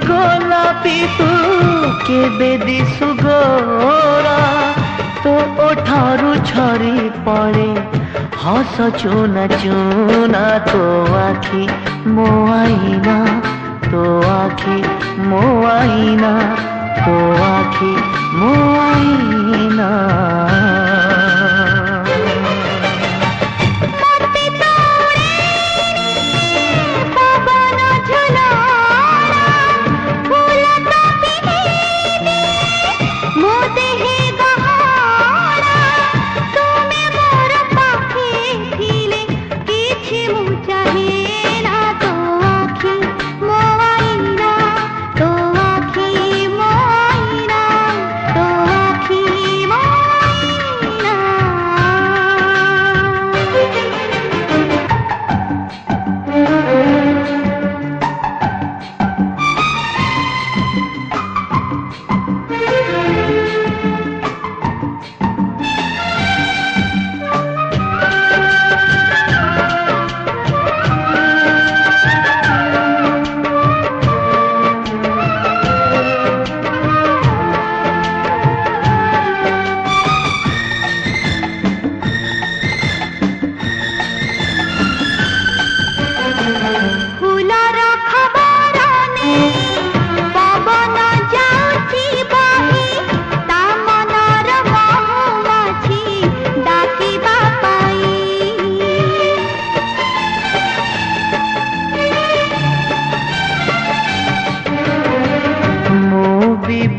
গোলাপি তু কেবে দিশু গোরা তো ওঠারু ঝরি পড়ে হস চুনা চুনা তো আখি মো আইনা তো আখি মো আইনা তো আখি মো আইনা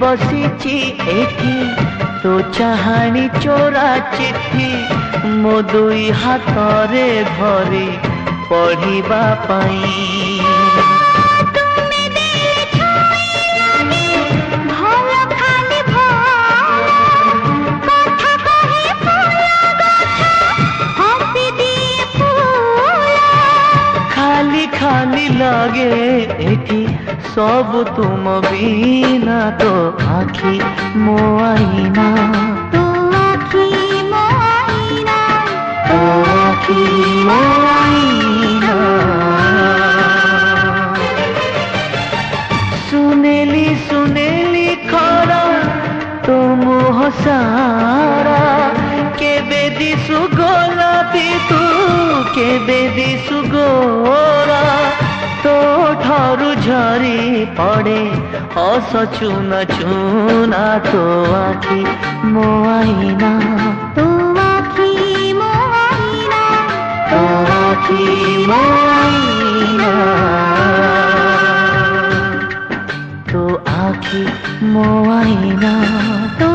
बसीची एठी तो चाहानी चोरा चिट्ठी मो दुई हाथरे भरी पढ़िबा पाई खाली खाली लगे एठी सब तुम बिना तो आखी मो आईना तो आखी मो आईना तो आखी मो आईना सुनेली सुनेली खरा तो मुह सारा केबे दिसु गोलापी तू केबे दिसु गोरा तो ठारू झरी पड़े हस चुना चुना तो आखी मो आईना तो आखी मो आईना तो आखी मो आईना तो आखी मो आईना तो